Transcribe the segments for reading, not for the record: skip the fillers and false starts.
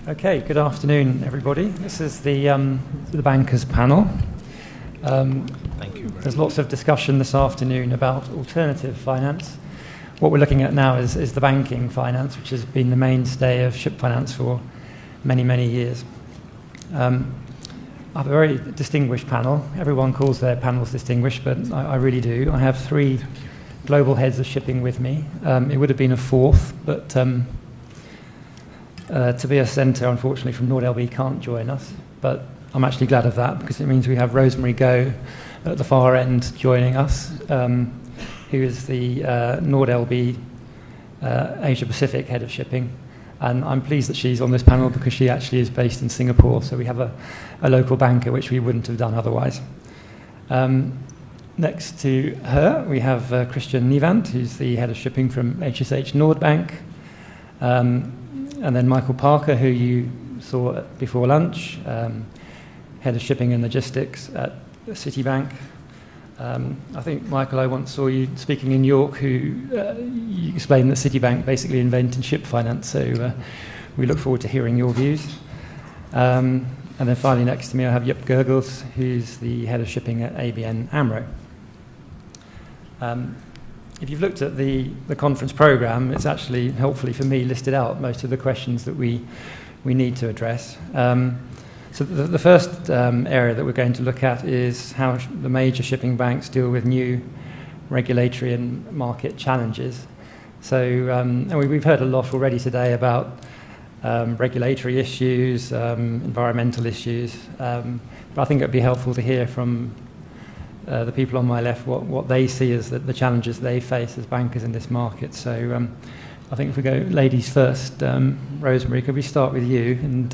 Okay, good afternoon, everybody. This is the bankers panel. Thank you. There's lots of discussion this afternoon about alternative finance. What we're looking at now is the banking finance, which has been the mainstay of ship finance for many, many years. I have a very distinguished panel. Everyone calls their panels distinguished, but I really do. I have three global heads of shipping with me. It would have been a fourth, but Tobias Zehnter, unfortunately, from Nordbank can't join us. But I'm actually glad of that, because it means we have Rosemary Go at the far end joining us, who is the Nordbank Asia Pacific head of shipping. And I'm pleased that she's on this panel because she actually is based in Singapore, so we have a local banker, which we wouldn't have done otherwise. Next to her, we have Christian Niewandt, who's the head of shipping from HSH Nordbank. And then Michael Parker, who you saw before lunch, head of shipping and logistics at Citibank. I think, Michael, I once saw you speaking in York, who you explained that Citibank basically invented ship finance, so we look forward to hearing your views. And then finally next to me I have Joep Gorgels, who's the head of shipping at ABN AMRO. If you've looked at the conference programme, it's actually, helpfully for me, listed out most of the questions that we need to address. So the first area that we're going to look at is how the major shipping banks deal with new regulatory and market challenges. So and we've heard a lot already today about regulatory issues, environmental issues, but I think it would be helpful to hear from the people on my left what they see as the challenges they face as bankers in this market. So I think if we go ladies first, Rosemary, could we start with you and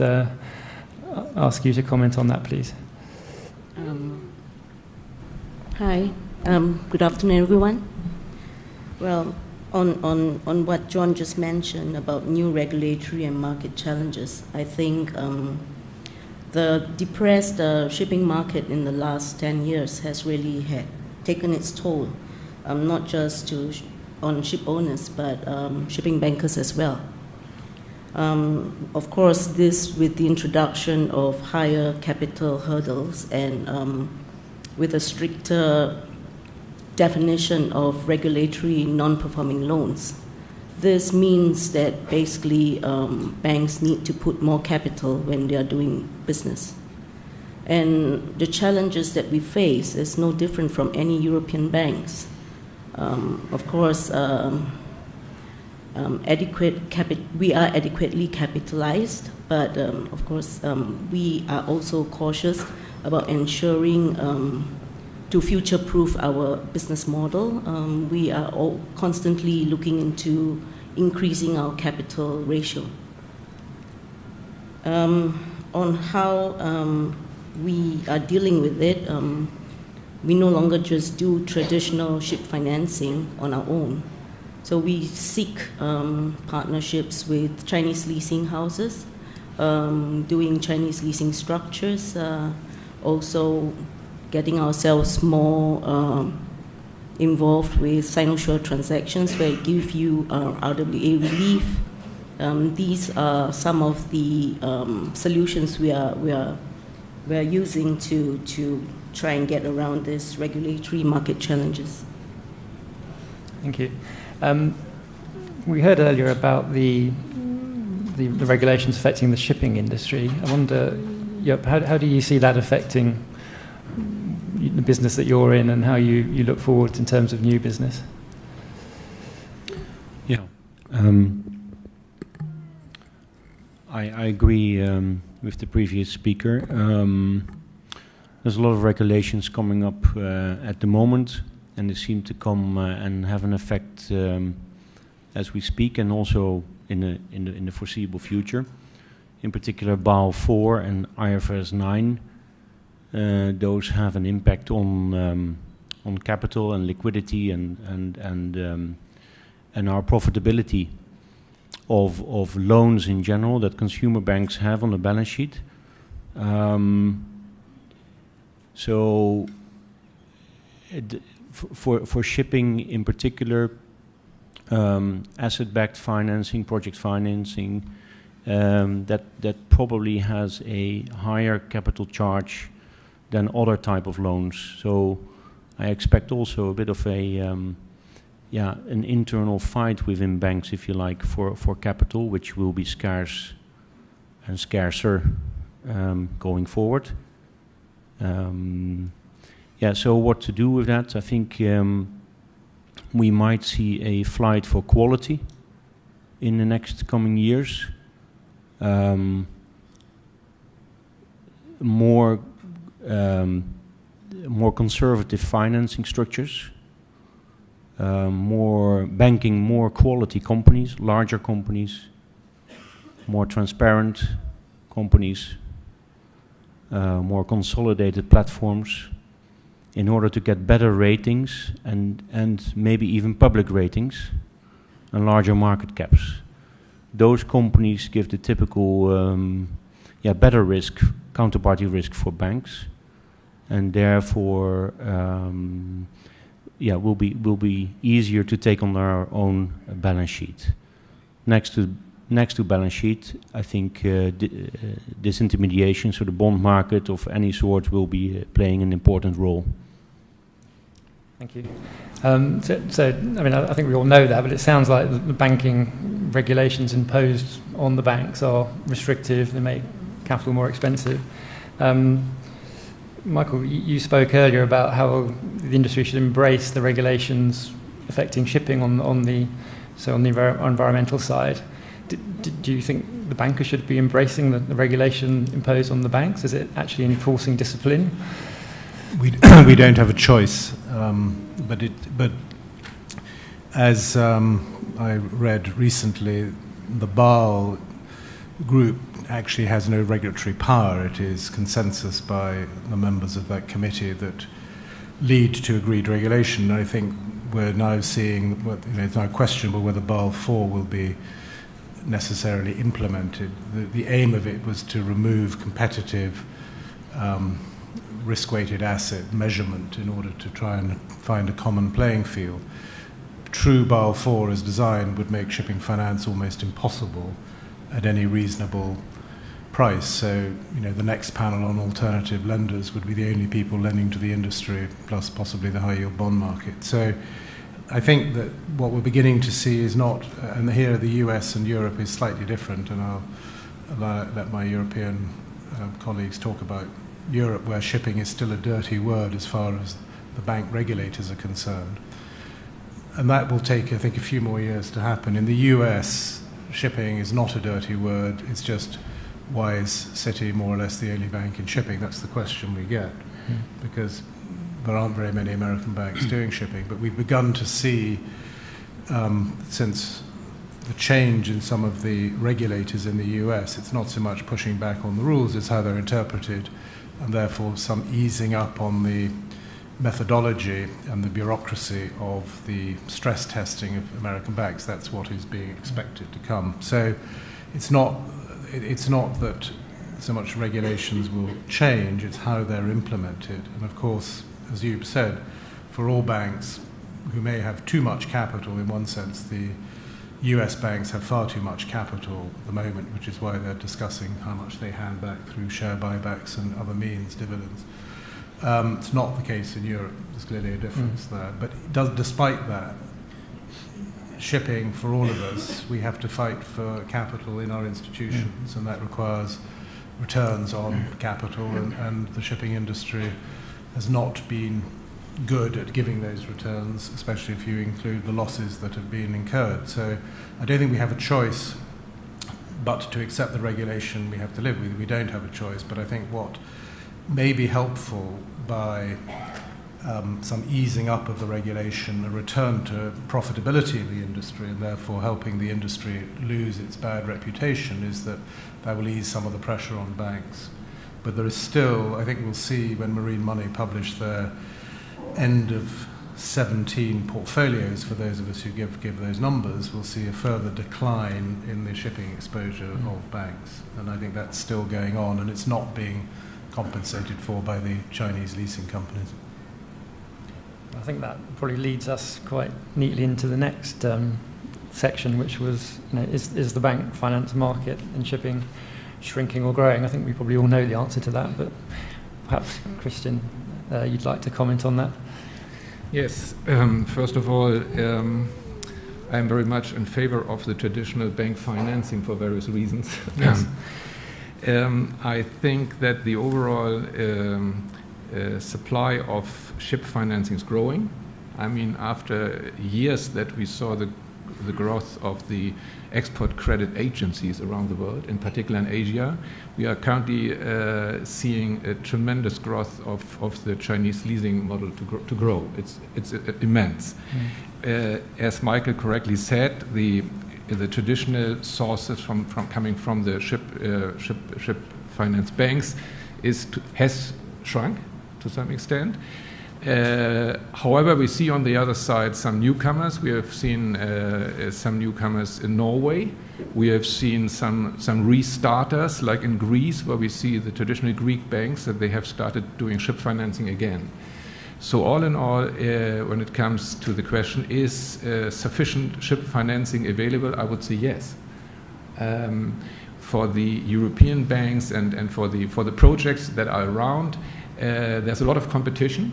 ask you to comment on that, please? Hi, good afternoon, everyone. Well, on what John just mentioned about new regulatory and market challenges, I think the depressed shipping market in the last 10 years has really taken its toll, not just on ship owners, but shipping bankers as well. Of course, this with the introduction of higher capital hurdles and with a stricter definition of regulatory non-performing loans. This means that basically banks need to put more capital when they are doing business. And the challenges that we face is no different from any European banks. Of course, we are adequately capitalized, but of course we are also cautious about ensuring to future-proof our business model. We are all constantly looking into increasing our capital ratio. On how we are dealing with it, we no longer just do traditional ship financing on our own. So we seek partnerships with Chinese leasing houses, doing Chinese leasing structures, also getting ourselves more involved with Sino-Shore transactions where it gives you RWA relief. These are some of the solutions we are using to try and get around this regulatory market challenges. Thank you. We heard earlier about the regulations affecting the shipping industry. I wonder, Joep, how do you see that affecting the business that you're in and how you look forward in terms of new business? Yeah, I agree with the previous speaker. There's a lot of regulations coming up at the moment, and they seem to come and have an effect as we speak, and also in the foreseeable future. In particular, Basel IV and IFRS 9. Those have an impact on capital and liquidity and our profitability of loans in general that consumer banks have on the balance sheet. So for shipping in particular, asset-backed financing, project financing that probably has a higher capital charge than other type of loans. So I expect also a bit of an internal fight within banks, if you like, for capital, which will be scarce and scarcer going forward. So what to do with that? I think we might see a flight for quality in the next coming years. More conservative financing structures, more quality companies, larger companies, more transparent companies, more consolidated platforms, in order to get better ratings and maybe even public ratings and larger market caps. Those companies give the typical better risk, counterparty risk for banks, and therefore will be easier to take on our own balance sheet. Next to balance sheet, I think disintermediation, so the bond market of any sort, will be playing an important role. Thank you. I think we all know that, but it sounds like the banking regulations imposed on the banks are restrictive. They make capital more expensive. Michael, you spoke earlier about how the industry should embrace the regulations affecting shipping on the environmental side. Do you think the bankers should be embracing the regulation imposed on the banks? Is it actually enforcing discipline? We don't have a choice, but as I read recently, the Basel group actually has no regulatory power. It is consensus by the members of that committee that lead to agreed regulation. And I think we're now seeing, it's now questionable whether Basel IV will be necessarily implemented. The aim of it was to remove competitive risk-weighted asset measurement in order to try and find a common playing field. True Basel IV as designed would make shipping finance almost impossible at any reasonable price. So, the next panel on alternative lenders would be the only people lending to the industry, plus possibly the high-yield bond market. So I think that what we're beginning to see is not, and here the US and Europe is slightly different, and I'll let my European colleagues talk about Europe, where shipping is still a dirty word as far as the bank regulators are concerned. And that will take, I think, a few more years to happen. In the US, shipping is not a dirty word. It's just, why is Citi more or less the only bank in shipping? That's the question we get, because there aren't very many American banks doing shipping. But we've begun to see, since the change in some of the regulators in the US, it's not so much pushing back on the rules, it's how they're interpreted, and therefore some easing up on the methodology and the bureaucracy of the stress testing of American banks. That's what is being expected to come. So it's not that so much regulations will change, it's how they're implemented. And of course, as Joep said, for all banks who may have too much capital, in one sense, the US banks have far too much capital at the moment, which is why they're discussing how much they hand back through share buybacks and other means, dividends. It's not the case in Europe. There's clearly a difference there. But despite that, shipping, for all of us, we have to fight for capital in our institutions, and that requires returns on capital, and the shipping industry has not been good at giving those returns, especially if you include the losses that have been incurred. So I don't think we have a choice but to accept the regulation we have to live with. We don't have a choice, but I think what may be helpful by some easing up of the regulation, a return to profitability in the industry, and therefore helping the industry lose its bad reputation, is that will ease some of the pressure on banks. But there is still, I think we'll see when Marine Money publish their end of 17 portfolios, for those of us who give those numbers, we'll see a further decline in the shipping exposure of banks. And I think that's still going on, and it's not being compensated for by the Chinese leasing companies. I think that probably leads us quite neatly into the next section, which was, is the bank finance market in shipping shrinking or growing? I think we probably all know the answer to that, but perhaps, Christian, you'd like to comment on that? Yes. First of all, I'm very much in favor of the traditional bank financing for various reasons. I think that the overall supply of ship financing is growing. I mean, after years that we saw the growth of the export credit agencies around the world, in particular in Asia, we are currently seeing a tremendous growth of the Chinese leasing model to grow. It's immense. As Michael correctly said, the traditional sources from coming from the ship finance banks has shrunk to some extent. However, we see on the other side some newcomers. We have seen some newcomers in Norway. We have seen some restarters, like in Greece, where we see the traditional Greek banks that they have started doing ship financing again. So all in all, when it comes to the question, is sufficient ship financing available, I would say yes. For the European banks and for the projects that are around, there's a lot of competition,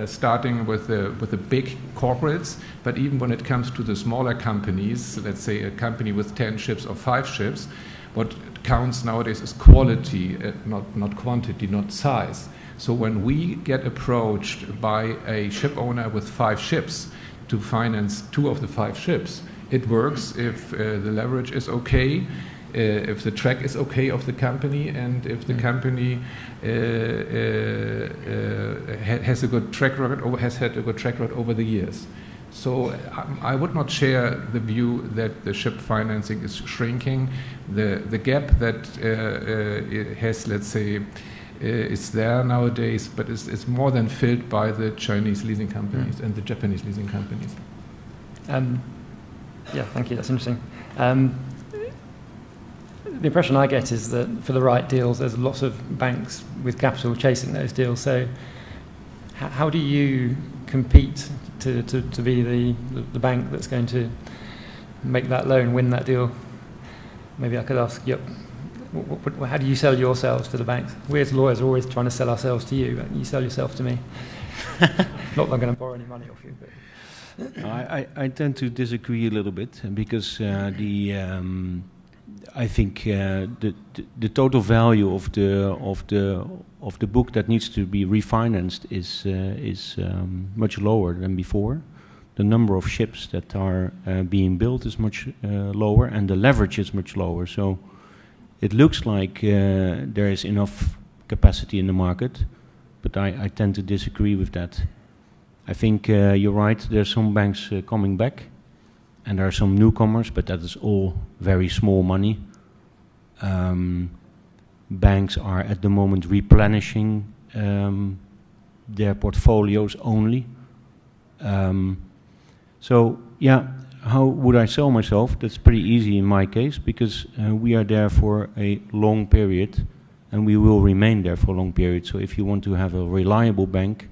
starting with the big corporates, but even when it comes to the smaller companies, let's say a company with 10 ships or 5 ships, what counts nowadays is quality, not quantity, not size. So when we get approached by a ship owner with 5 ships to finance 2 of the 5 ships, it works if the leverage is okay, if the track is okay of the company, and if the company has a good track record or has had a good track record over the years. So I would not share the view that the ship financing is shrinking. The gap that it has, let's say, is there nowadays, but it's more than filled by the Chinese leasing companies and the Japanese leasing companies. Yeah, thank you. That's interesting. The impression I get is that for the right deals, there's lots of banks with capital chasing those deals. So how do you compete to be the bank that's going to make that loan, win that deal? Maybe I could ask Joep, how do you sell yourselves to the banks? We as lawyers are always trying to sell ourselves to you, and you sell yourself to me. Not that I'm going to borrow any money off you, but I tend to disagree a little bit, because I think the total value of the book that needs to be refinanced is much lower than before. The number of ships that are being built is much lower, and the leverage is much lower. So it looks like there is enough capacity in the market, but I tend to disagree with that. I think you're right. There's some banks coming back, and there are some newcomers, but that is all very small money. Banks are at the moment replenishing their portfolios only. So, yeah, how would I sell myself? That's pretty easy in my case, because we are there for a long period, and we will remain there for a long period. So if you want to have a reliable bank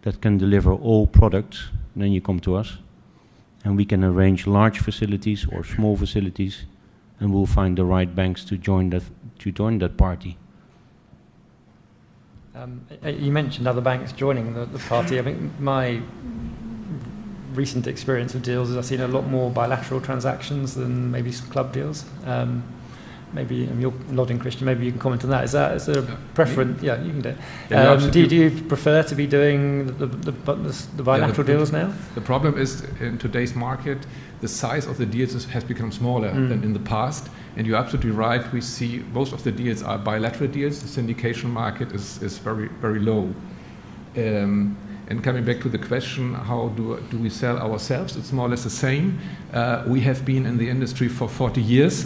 that can deliver all products, then you come to us. And we can arrange large facilities or small facilities, and we'll find the right banks to join that party. You mentioned other banks joining the party. I think my recent experience of deals is I've seen a lot more bilateral transactions than maybe some club deals. Maybe you're nodding, Christian. Maybe you can comment on that. Is there a preference? Yeah, you can do it. Do you prefer to be doing the bilateral deals now? The problem is, in today's market, the size of the deals has become smaller than in the past. And you're absolutely right. We see most of the deals are bilateral deals. The syndication market is very, very low. And coming back to the question, how do we sell ourselves? It's more or less the same. We have been in the industry for 40 years.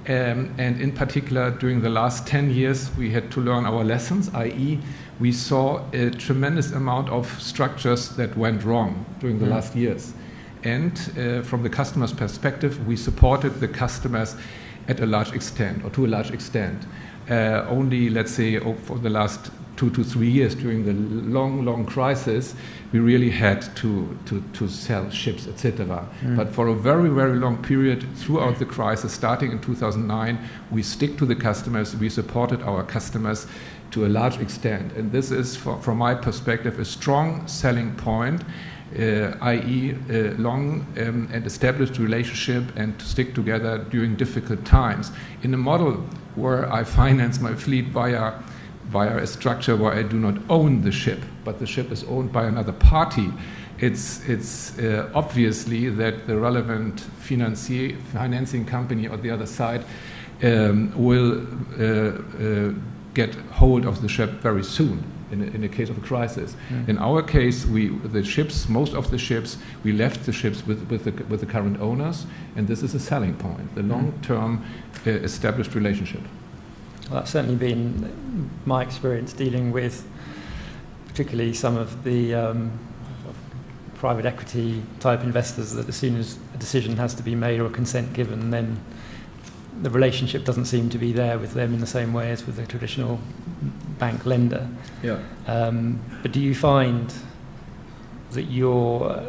And in particular, during the last 10 years, we had to learn our lessons, i.e. we saw a tremendous amount of structures that went wrong during the last years. And from the customer's perspective, we supported the customers at a large extent, or to a large extent. Only, let's say, for the last 2 to 3 years during the long crisis, we really had to sell ships, etc. But for a very, very long period throughout the crisis, starting in 2009, we stick to the customers. We supported our customers to a large extent. And this is, from my perspective, a strong selling point, i.e. long and established relationship and to stick together during difficult times. In a model where I finance my fleet via a structure where I do not own the ship, but the ship is owned by another party, it's obviously that the relevant financing company on the other side will get hold of the ship very soon in the case of a crisis. In our case, most of the ships, we left the ships with the current owners, and this is a selling point, the long-term established relationship. Well, that's certainly been my experience dealing with particularly some of the private equity type investors, that as soon as a decision has to be made or a consent given, then the relationship doesn't seem to be there with them in the same way as with a traditional bank lender. Yeah. But do you find that you're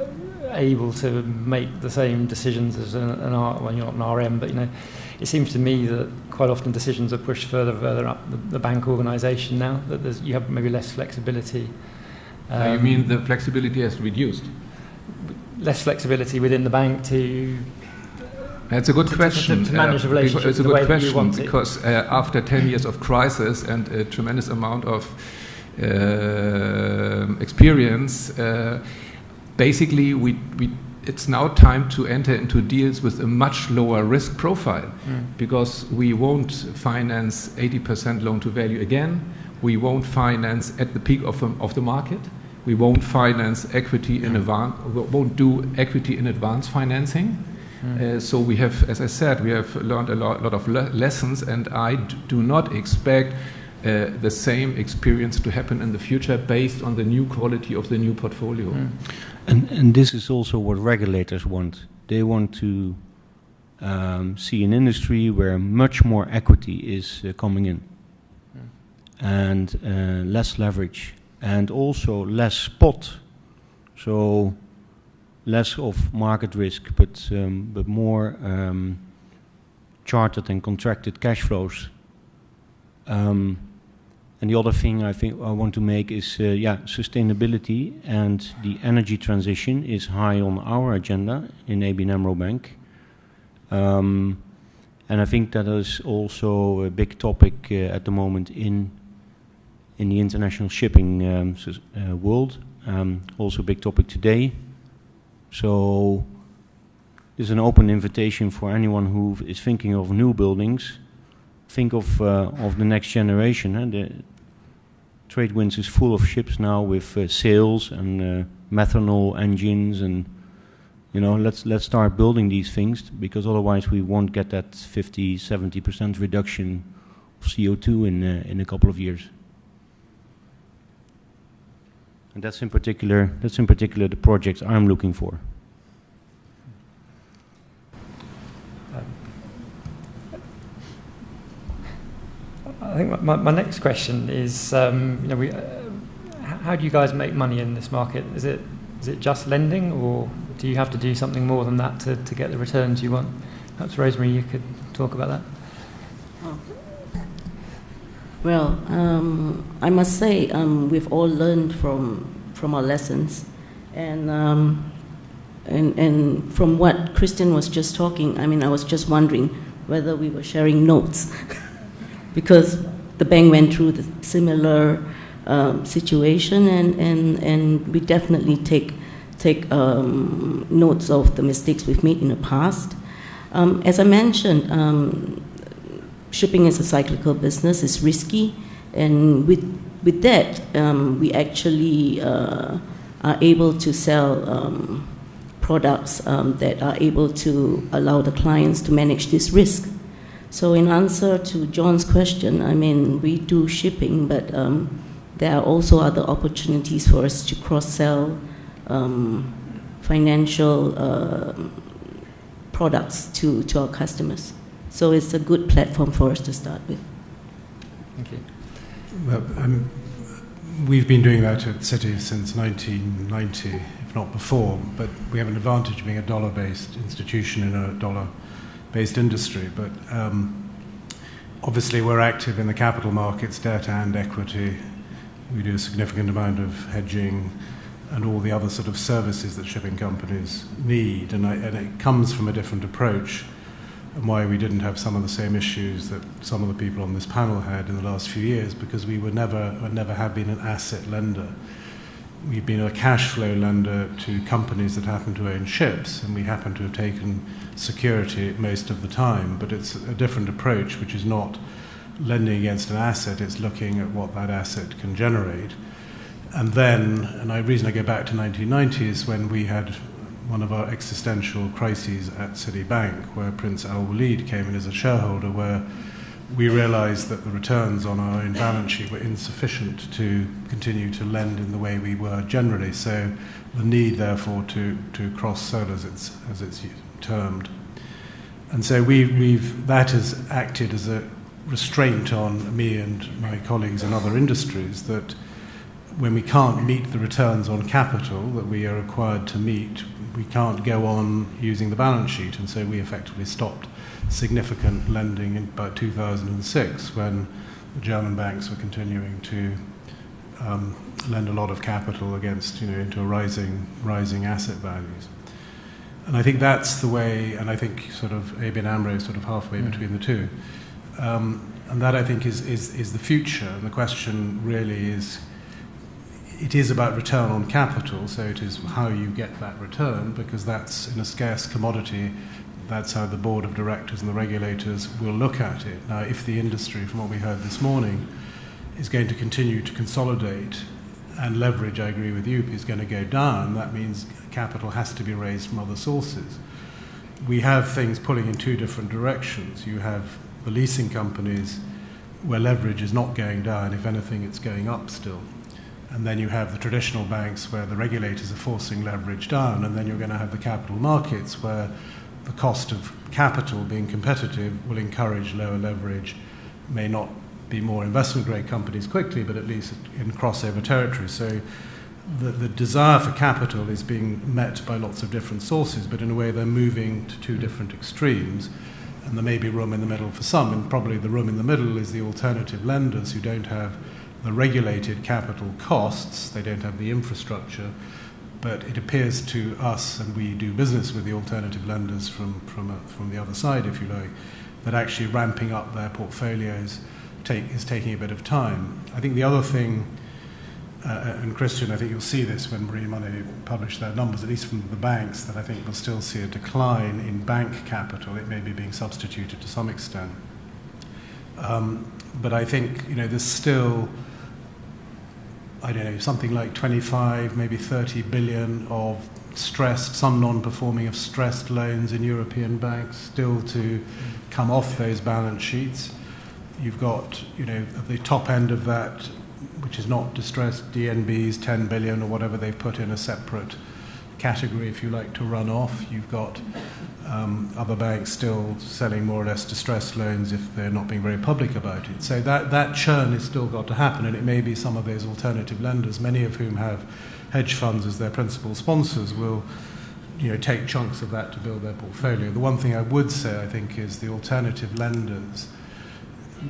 able to make the same decisions as you're not an RM, but it seems to me that quite often decisions are pushed further up the bank organisation now, that you have maybe less flexibility. You mean the flexibility has reduced? Less flexibility within the bank to... That's a good question. To manage the relationship it's a the good way question that you want because after 10 years of crisis and a tremendous amount of experience, basically it's now time to enter into deals with a much lower risk profile because we won't finance 80% loan to value again. We won't finance at the peak of the market. We won't finance equity in advance. Won't do equity in advance financing. So we have, as I said, we have learned a lot of lessons, and I do not expect the same experience to happen in the future based on the new quality of the new portfolio. And this is also what regulators want. They want to see an industry where much more equity is coming in, and less leverage, and also less spot. So less of market risk, but more chartered and contracted cash flows. And the other thing I think I want to make is, sustainability and the energy transition is high on our agenda in ABN AMRO Bank. And I think that is also a big topic at the moment in the international shipping world. Also a big topic today. So there's an open invitation for anyone who is thinking of new buildings. Think of the next generation. The trade winds is full of ships now with sails and methanol engines, and let's start building these things, because otherwise we won't get that 50-70% reduction of CO2 in a couple of years. And that's in particular the projects I'm looking for. I think my next question is, how do you guys make money in this market? Is it just lending, or do you have to do something more than that to get the returns you want? Perhaps Rosemary, you could talk about that. Well, I must say we've all learned from our lessons, and from what Christian was just talking, I was just wondering whether we were sharing notes, because the bank went through the similar situation, and we definitely take notes of the mistakes we've made in the past. As I mentioned, shipping is a cyclical business, it's risky, and with that, we actually are able to sell products that are able to allow the clients to manage this risk. So in answer to John's question, we do shipping, but there are also other opportunities for us to cross-sell financial products to our customers. So it's a good platform for us to start with. Thank you. Well, we've been doing that at Citi since 1990, if not before, but we have an advantage of being a dollar-based institution in a dollar-based industry. But obviously we're active in the capital markets, debt and equity. We do a significant amount of hedging and all the other sort of services that shipping companies need. And it comes from a different approach, and why we didn't have some of the same issues that some of the people on this panel had in the last few years, because we were never have been an asset lender. We've been a cash flow lender to companies that happen to own ships, and we happen to have taken security most of the time, but it's a different approach, which is not lending against an asset, it's looking at what that asset can generate. And then, and the reason I go back to 1990 is when we had one of our existential crises at Citibank, where Prince Al Walid came in as a shareholder, where we realized that the returns on our own balance sheet were insufficient to continue to lend in the way we were generally. So the need, therefore, to cross-sell, as it's termed. And so that has acted as a restraint on me and my colleagues in other industries, that when we can't meet the returns on capital that we are required to meet, we can't go on using the balance sheet. And so we effectively stopped significant lending in about 2006, when the German banks were continuing to lend a lot of capital against, into rising asset values. And I think that's the way, and I think sort of ABN AMRO is sort of halfway between the two. And that, I think, is the future. And the question really is, it is about return on capital, so it is how you get that return, because that's in a scarce commodity. That's how the board of directors and the regulators will look at it. Now, if the industry, from what we heard this morning, is going to continue to consolidate and leverage, I agree with you, is going to go down, that means capital has to be raised from other sources. We have things pulling in two different directions. You have the leasing companies where leverage is not going down. If anything, it's going up still. And then you have the traditional banks where the regulators are forcing leverage down. And then you're going to have the capital markets where the cost of capital being competitive will encourage lower leverage, may not be more investment-grade companies quickly, but at least in crossover territory. So the desire for capital is being met by lots of different sources, but in a way they're moving to two different extremes. And there may be room in the middle for some, and probably the room in the middle is the alternative lenders who don't have the regulated capital costs, they don't have the infrastructure, but it appears to us, and we do business with the alternative lenders from the other side, if you like, that actually ramping up their portfolios is taking a bit of time. I think the other thing, and Christian, I think you'll see this when Marine Money publish their numbers, at least from the banks, that I think we'll still see a decline in bank capital. It may be being substituted to some extent. But I think, there's still, I don't know, something like 25, maybe 30 billion of stressed, some non-performing of stressed loans in European banks still to come off those balance sheets. You've got, at the top end of that, which is not distressed, DNB's 10 billion or whatever they've put in a separate category, if you like, to run off. You've got other banks still selling more or less distressed loans if they're not being very public about it. So that churn has still got to happen, and it may be some of those alternative lenders, many of whom have hedge funds as their principal sponsors, will take chunks of that to build their portfolio. The one thing I would say, I think, is the alternative lenders,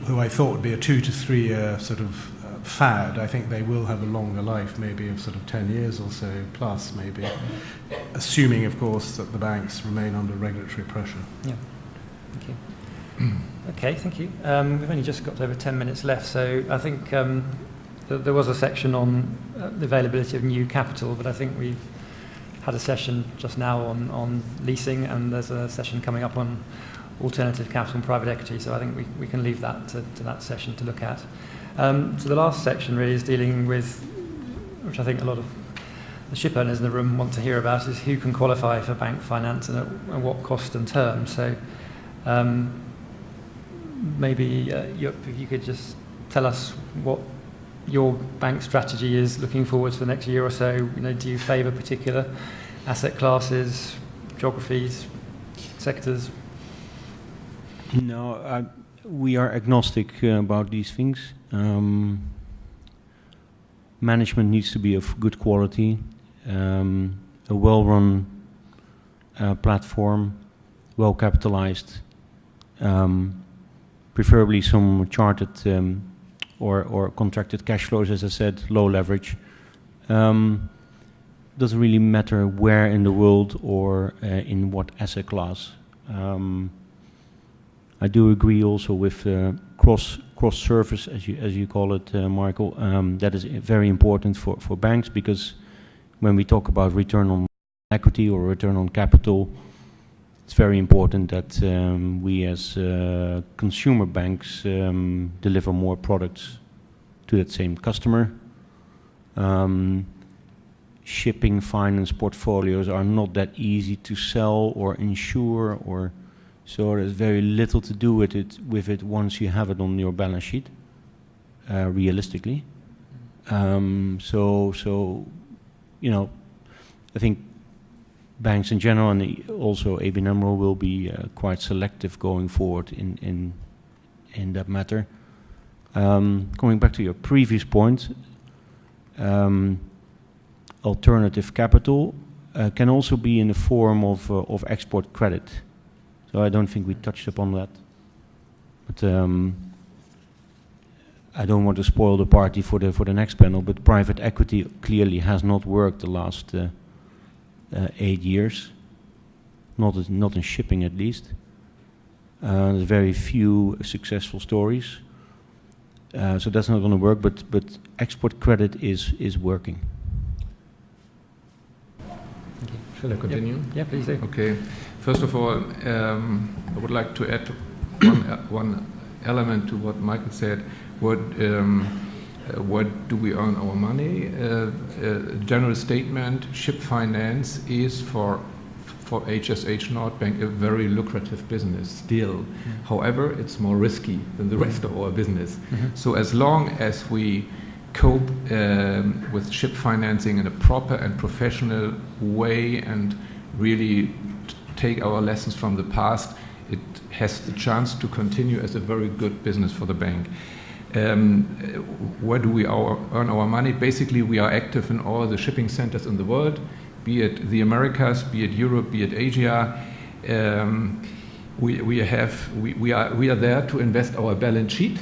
who I thought would be a 2 to 3 year sort of fad, I think they will have a longer life, maybe of sort of 10 years or so plus, maybe, assuming, of course, that the banks remain under regulatory pressure. Yeah, thank you. Okay, thank you. We've only just got over 10 minutes left, so I think there was a section on the availability of new capital, but I think we've had a session just now on leasing, and there's a session coming up on alternative capital and private equity, so I think we can leave that to that session to look at. So the last section really is dealing with, which I think a lot of the ship owners in the room want to hear about, is who can qualify for bank finance and at what cost and term. So maybe Joep, if you could just tell us what your bank strategy is looking forward to the next year or so. Do you favour particular asset classes, geographies, sectors? No, we are agnostic about these things. management needs to be of good quality, a well-run platform, well capitalized, preferably some chartered or contracted cash flows, as I said, low leverage. Doesn't really matter where in the world or in what asset class. I do agree also with cross service, as you call it, Michael. That is very important for banks, because when we talk about return on equity or return on capital, it's very important that we as consumer banks deliver more products to that same customer. Shipping finance portfolios are not that easy to sell or insure, or so there's very little to do with it once you have it on your balance sheet, realistically. So I think banks in general, and also ABN AMRO, will be quite selective going forward in that matter. Going back to your previous point, alternative capital can also be in the form of export credit. So I don't think we touched upon that. But I don't want to spoil the party for the next panel, but private equity clearly has not worked the last 8 years, not in shipping at least. There's very few successful stories. So that's not going to work, but export credit is working. Shall I continue? Yeah, please do. Okay. First of all, I would like to add one element to what Michael said. What do we earn our money? General statement: ship finance is for HSH Nordbank a very lucrative business still. Mm-hmm. However, it's more risky than the rest of our business. Mm-hmm. So as long as we cope with ship financing in a proper and professional way and really take our lessons from the past, it has the chance to continue as a very good business for the bank. Where do we earn our money? Basically, we are active in all the shipping centers in the world, be it the Americas, be it Europe, be it Asia. We are there to invest our balance sheet.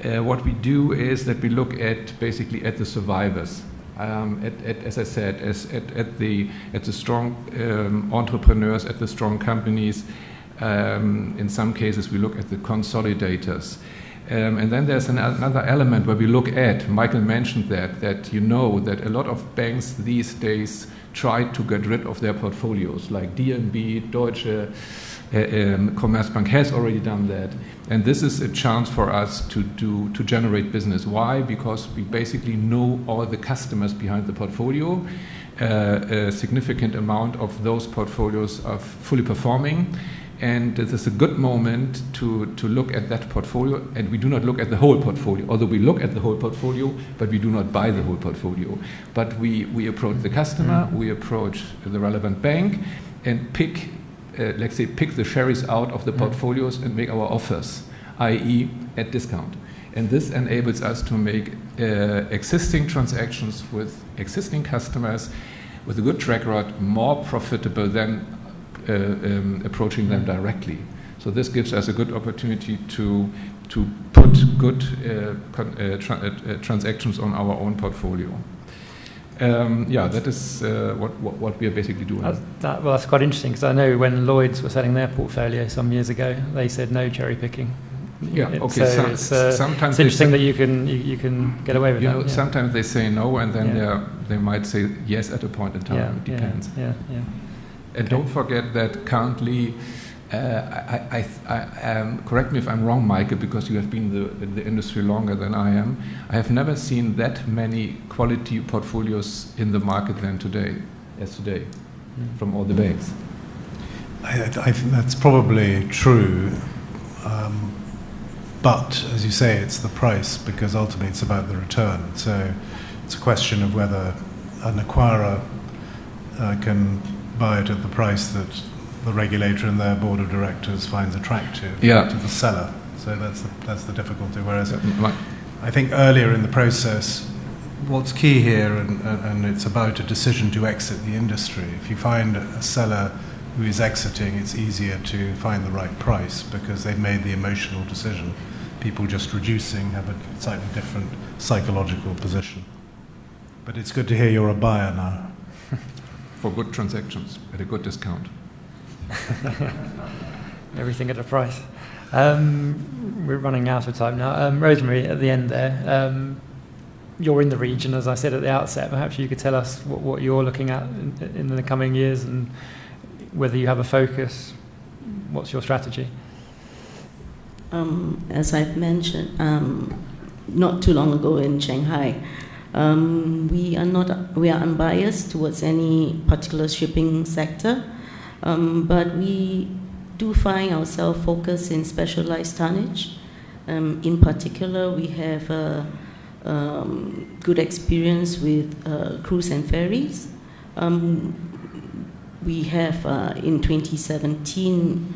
What we do is that we look at basically at the survivors, as I said, at the strong entrepreneurs, at the strong companies. In some cases, we look at the consolidators. And then there's another element where we look at, Michael mentioned that you know that a lot of banks these days try to get rid of their portfolios, like DNB, Deutsche, Commerzbank has already done that. And this is a chance for us to generate business. Why? Because we basically know all the customers behind the portfolio. A significant amount of those portfolios are fully performing. And this is a good moment to look at that portfolio, and we do not look at the whole portfolio, although we look at the whole portfolio, but we do not buy the whole portfolio. But we approach the customer, we approach the relevant bank, and pick the cherries out of the portfolios and make our offers, i.e. at discount. And this enables us to make existing transactions with existing customers with a good track record more profitable than approaching them directly. So this gives us a good opportunity to put good transactions on our own portfolio. That is what we are basically doing. That's quite interesting, because I know when Lloyds were selling their portfolio some years ago, they said no cherry picking. Yeah, okay. So sometimes it's interesting that you can get away with that. Sometimes they say no, and then they might say yes at a point in time. It depends. Yeah. And don't forget that currently, correct me if I'm wrong, Michael, because you have been in the industry longer than I am. I have never seen that many quality portfolios in the market today, from all the banks. I think that's probably true. But, as you say, it's the price, because ultimately it's about the return. So it's a question of whether an acquirer can buy it at the price that the regulator and their board of directors finds attractive to the seller. So that's the difficulty. Whereas I think earlier in the process, what's key here, and it's about a decision to exit the industry. If you find a seller who is exiting, it's easier to find the right price because they've made the emotional decision. People just reducing have a slightly different psychological position. But it's good to hear you're a buyer now. For good transactions at a good discount. Everything at a price. We're running out of time now. Rosemary, at the end there, you're in the region, as I said at the outset. Perhaps you could tell us what you're looking at in the coming years and whether you have a focus. What's your strategy? As I've mentioned, not too long ago in Shanghai, we are unbiased towards any particular shipping sector, but we do find ourselves focused in specialized tonnage. In particular, we have good experience with cruise and ferries. We have in 2017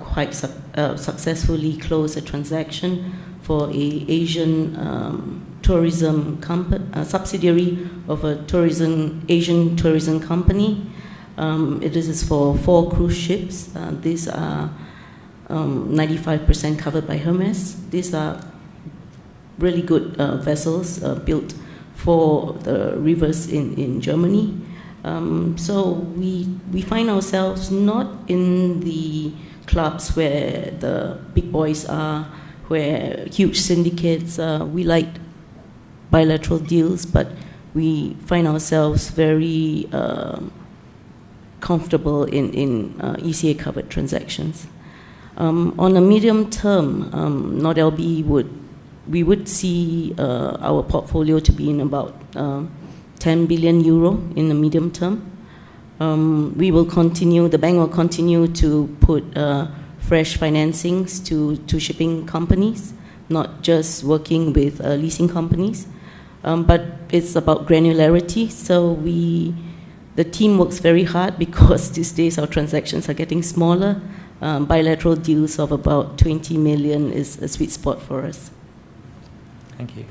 quite successfully closed a transaction for a Asian tourism subsidiary of a Asian tourism company. It is for 4 cruise ships. These are 95% covered by Hermes. These are really good vessels built for the rivers in Germany. So we find ourselves not in the clubs where the big boys are, where huge syndicates. We like bilateral deals, but we find ourselves very comfortable in ECA-covered transactions. On a medium term, NordLB we would see our portfolio to be in about 10 billion euro in the medium term. We will continue, the bank will continue to put fresh financings to shipping companies, not just working with leasing companies. But it's about granularity, so the team works very hard because these days our transactions are getting smaller. Bilateral deals of about 20 million is a sweet spot for us. Thank you.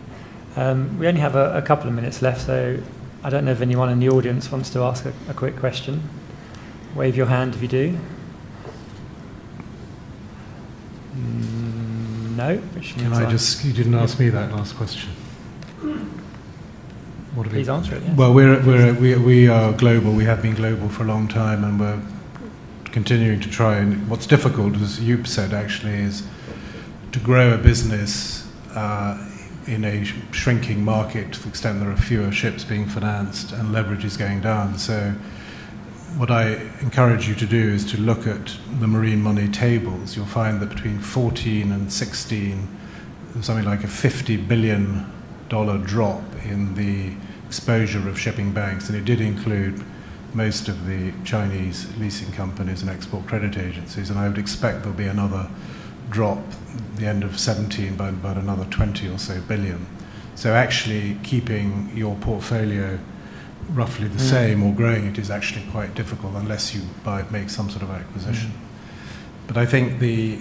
We only have a couple of minutes left, so I don't know if anyone in the audience wants to ask a quick question. Wave your hand if you do. No? Can I just, you didn't ask me that last question. Please answer it, yes. Well, we are global. We have been global for a long time, and we're continuing to try. And what's difficult, as Joep said, actually, is to grow a business in a shrinking market to the extent there are fewer ships being financed and leverage is going down. So what I encourage you to do is to look at the marine money tables. You'll find that between 14 and 16, there's something like a $50 billion drop in the exposure of shipping banks, and it did include most of the Chinese leasing companies and export credit agencies, and I would expect there'll be another drop at the end of 17 by about another 20 or so billion. So actually keeping your portfolio roughly the same or growing it is actually quite difficult unless you make some sort of acquisition. But I think the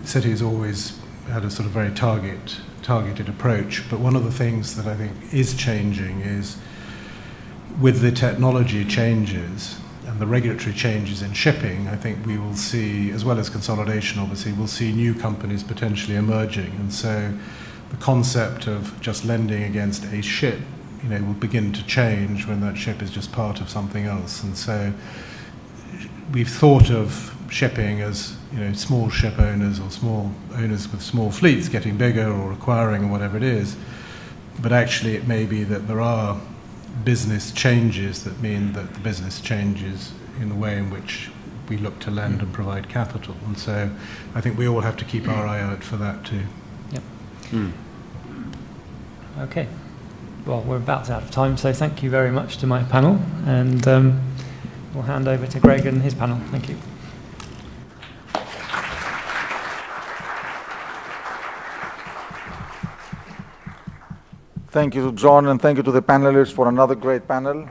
Citi has always had a sort of very targeted approach, but one of the things that I think is changing is with the technology changes and the regulatory changes in shipping, I think we will see, as well as consolidation obviously, we'll see new companies potentially emerging, and so the concept of just lending against a ship, will begin to change when that ship is just part of something else. And so we've thought of shipping as small ship owners or small owners with small fleets getting bigger or acquiring or whatever it is, but actually it may be that there are business changes that mean that the business changes in the way in which we look to lend and provide capital. And so I think we all have to keep our eye out for that too. Yep. Okay. Well, we're about out of time, so thank you very much to my panel, and we'll hand over to Greg and his panel. Thank you. Thank you to John, and thank you to the panelists for another great panel.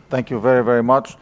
Thank you very, very much.